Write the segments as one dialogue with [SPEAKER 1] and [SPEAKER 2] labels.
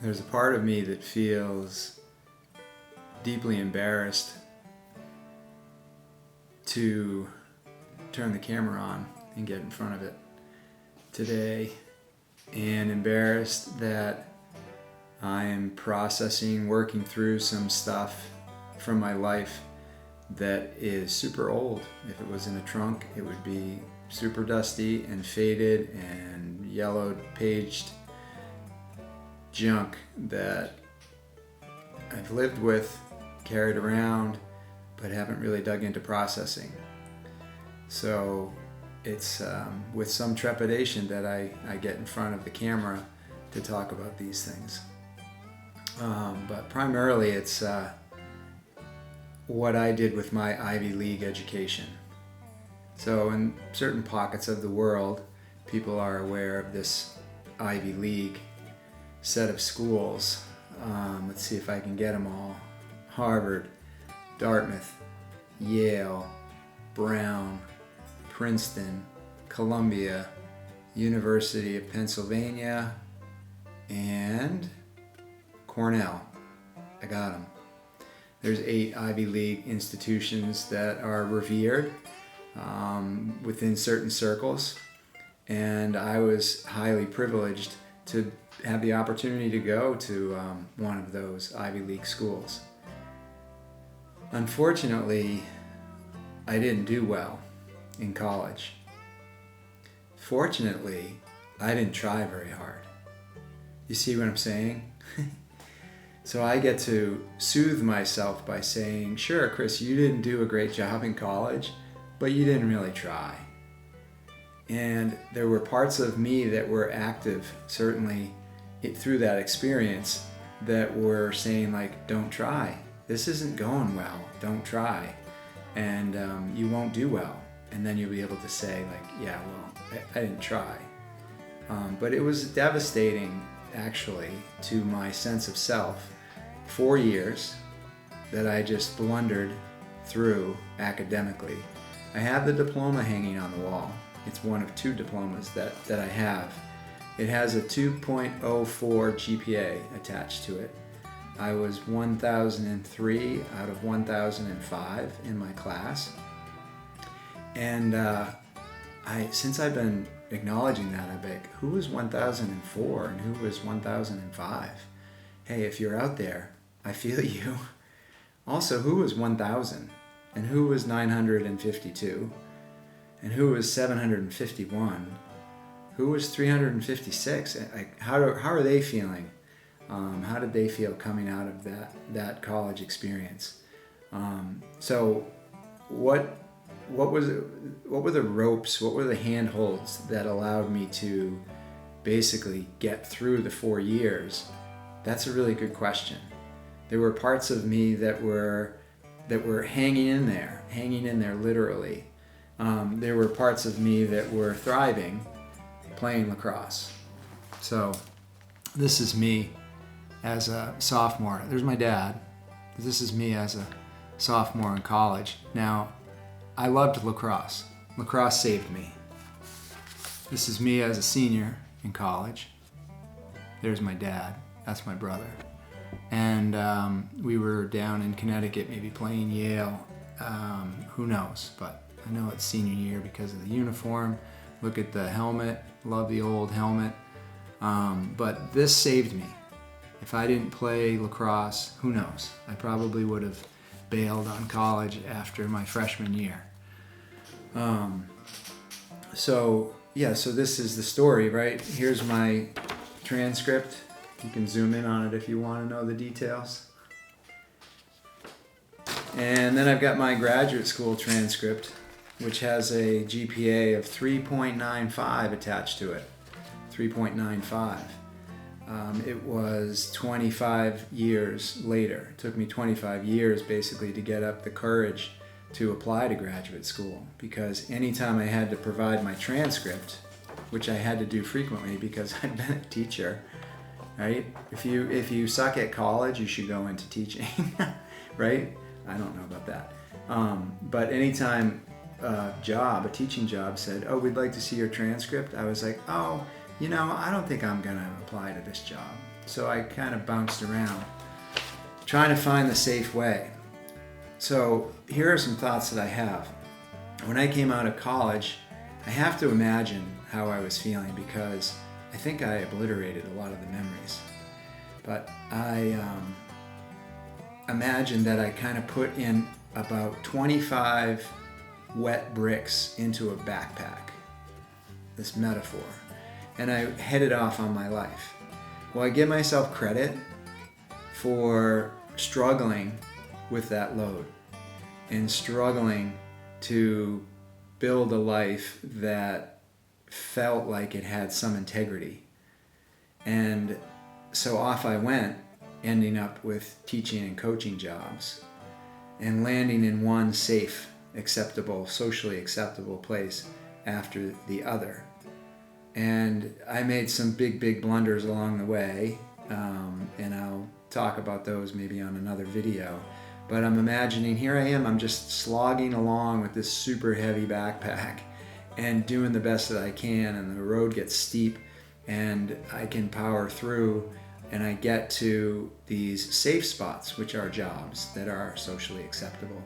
[SPEAKER 1] there's a part of me that feels deeply embarrassed to turn the camera on and get in front of it today, and embarrassed that I am processing, working through some stuff from my life that is super old. If it was in a trunk, it would be super dusty and faded and yellowed, paged junk that I've lived with, carried around, but haven't really dug into processing. So it's with some trepidation that I get in front of the camera to talk about these things. But primarily it's what I did with my Ivy League education. So in certain pockets of the world, people are aware of this Ivy League set of schools. Let's see if I can get them all. Harvard, Dartmouth, Yale, Brown, Princeton, Columbia, University of Pennsylvania, and Cornell. I got them. There's 8 Ivy League institutions that are revered within certain circles, and I was highly privileged to have the opportunity to go to one of those Ivy League schools. Unfortunately, I didn't do well in college. Fortunately, I didn't try very hard. You see what I'm saying? So I get to soothe myself by saying, sure, Chris, you didn't do a great job in college, but you didn't really try. And there were parts of me that were active, certainly through that experience, that were saying, like, don't try. This isn't going well. Don't try. And you won't do well. And then you'll be able to say, like, yeah, well, I didn't try. But it was devastating, actually, to my sense of self. 4 years that I just blundered through academically. I have the diploma hanging on the wall. It's one of 2 diplomas that I have. It has a 2.04 GPA attached to it. I was 1003 out of 1005 in my class. And since I've been acknowledging that, I'm like, who was 1004 and who was 1005? Hey, if you're out there, I feel you. Also, who was 1000 and who was 952 and who was 751? Who was 356? Like, how are they feeling? How did they feel coming out of that college experience? So what were the ropes? What were the handholds that allowed me to basically get through the 4 years? That's a really good question. There were parts of me that were hanging in there literally. There were parts of me that were thriving playing lacrosse. So this is me as a sophomore. There's my dad. This is me as a sophomore in college. Now, I loved lacrosse. Lacrosse saved me. This is me as a senior in college. There's my dad. That's my brother. And we were down in Connecticut, maybe playing Yale. Who knows? But I know it's senior year because of the uniform. Look at the helmet. Love the old helmet. But this saved me. If I didn't play lacrosse, who knows? I probably would have bailed on college after my freshman year. So this is the story, right? Here's my transcript. You can zoom in on it if you want to know the details. And then I've got my graduate school transcript, which has a GPA of 3.95 attached to it. 3.95. It was 25 years later. It took me 25 years basically to get up the courage to apply to graduate school, because anytime I had to provide my transcript, which I had to do frequently because I'd been a teacher, right? If you suck at college, you should go into teaching, right? I don't know about that. But anytime a teaching job said, oh, we'd like to see your transcript, I was like, oh, I don't think I'm going to apply to this job. So I kind of bounced around, trying to find the safe way. So here are some thoughts that I have. When I came out of college, I have to imagine how I was feeling because I think I obliterated a lot of the memories. But I imagine that I kind of put in about 25 wet bricks into a backpack, this metaphor, and I headed off on my life. Well, I give myself credit for struggling with that load and struggling to build a life that felt like it had some integrity. And so off I went, ending up with teaching and coaching jobs and landing in one safe, acceptable, socially acceptable place after the other. And I made some big blunders along the way, and I'll talk about those maybe on another video. But I'm imagining, here I am, I'm just slogging along with this super heavy backpack and doing the best that I can, and the road gets steep and I can power through, and I get to these safe spots, which are jobs that are socially acceptable.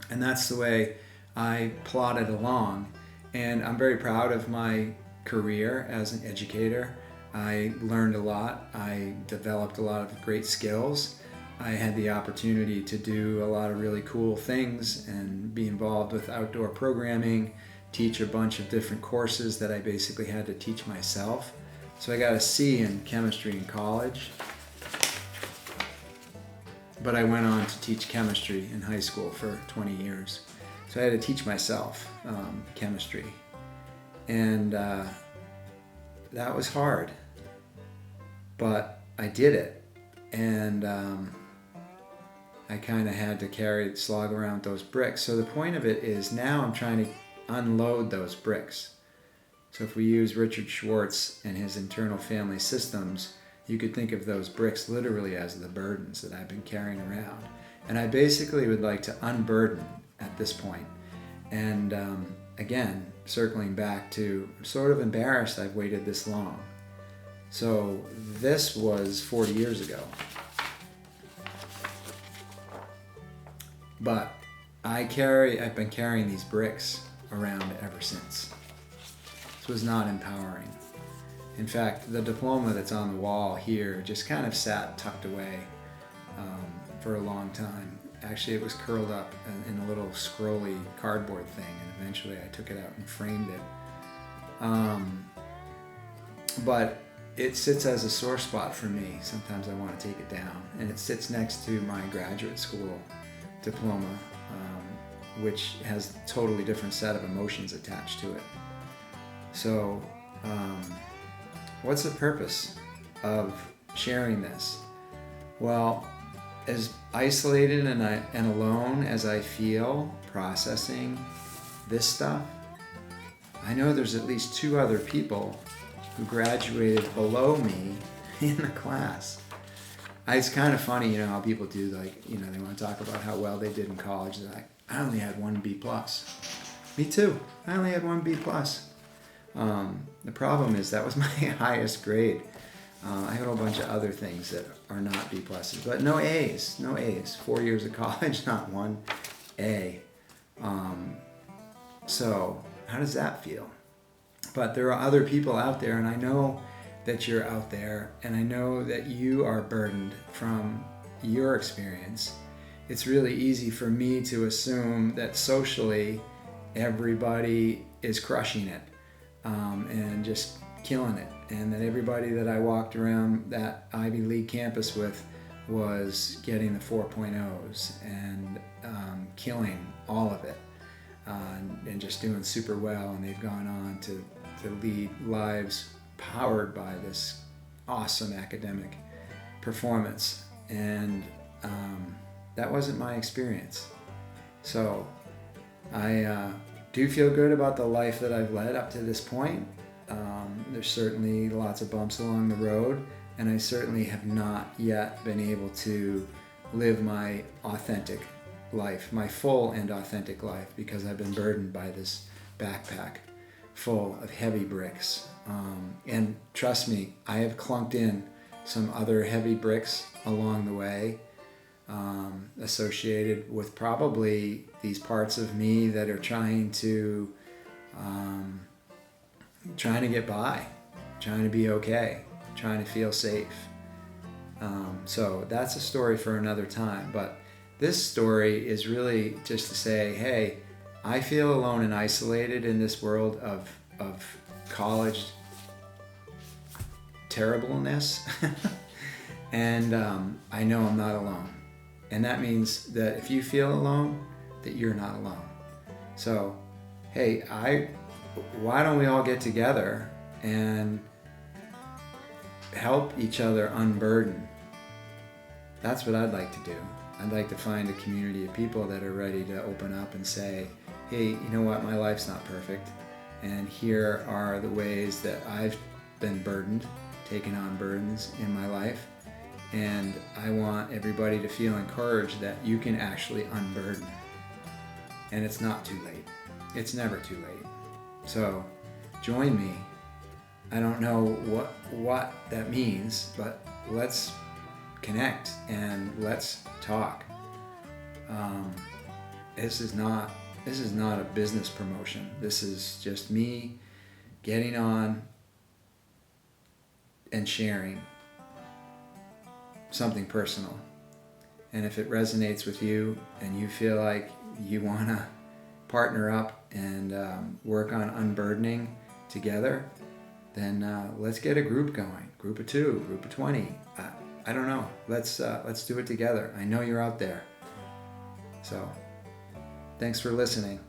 [SPEAKER 1] And that's the way I plodded along. And I'm very proud of my career as an educator. I learned a lot. I developed a lot of great skills. I had the opportunity to do a lot of really cool things and be involved with outdoor programming, teach a bunch of different courses that I basically had to teach myself. So I got a C in chemistry in college, but I went on to teach chemistry in high school for 20 years. So I had to teach myself chemistry, and that was hard, but I did it, and I kind of had to slog around those bricks. So the point of it is now I'm trying to unload those bricks. So if we use Richard Schwartz and his internal family systems, you could think of those bricks literally as the burdens that I've been carrying around. And I basically would like to unburden at this point. And again, circling back to, I'm sort of embarrassed I've waited this long. So this was 40 years ago. But I've been carrying these bricks around ever since. This was not empowering. In fact, the diploma that's on the wall here just kind of sat tucked away for a long time. Actually, it was curled up in a little scrolly cardboard thing, and eventually I took it out and framed it. But it sits as a sore spot for me. Sometimes I want to take it down. And it sits next to my graduate school diploma, which has a totally different set of emotions attached to it. So, what's the purpose of sharing this? Well, as isolated and alone as I feel processing this stuff, I know there's at least 2 other people who graduated below me in the class. It's kind of funny, how people do, they want to talk about how well they did in college. They're like, I only had 1 B+. Me too. I only had 1 B+. The problem is that was my highest grade. I had a whole bunch of other things that are not B+, but no A's. 4 years of college, not 1 A. So how does that feel? But there are other people out there, and I know that you're out there, and I know that you are burdened from your experience. It's really easy for me to assume that socially everybody is crushing it and just killing it, and that everybody that I walked around that Ivy League campus with was getting the 4.0s and killing all of it and just doing super well, and they've gone on to lead lives powered by this awesome academic performance. And that wasn't my experience. So I do feel good about the life that I've led up to this point. There's certainly lots of bumps along the road, and I certainly have not yet been able to live my authentic life, my full and authentic life, because I've been burdened by this backpack full of heavy bricks. And trust me, I have clunked in some other heavy bricks along the way, associated with probably these parts of me that are trying to get by, trying to be okay, trying to feel safe. So that's a story for another time. But this story is really just to say, hey, I feel alone and isolated in this world of college terribleness. And I know I'm not alone. And that means that if you feel alone, that you're not alone. So, hey, why don't we all get together and help each other unburden? That's what I'd like to do. I'd like to find a community of people that are ready to open up and say, hey, you know what, my life's not perfect, and here are the ways that I've been burdened, taken on burdens in my life, and I want everybody to feel encouraged that you can actually unburden. And it's not too late. It's never too late. So join me. I don't know what that means, but let's connect and let's talk. This is not a business promotion. This is just me getting on and sharing something personal. And if it resonates with you and you feel like you want to partner up and work on unburdening together, then let's get a group going. Group of 2, group of 20. I don't know. Let's do it together. I know you're out there. So, thanks for listening.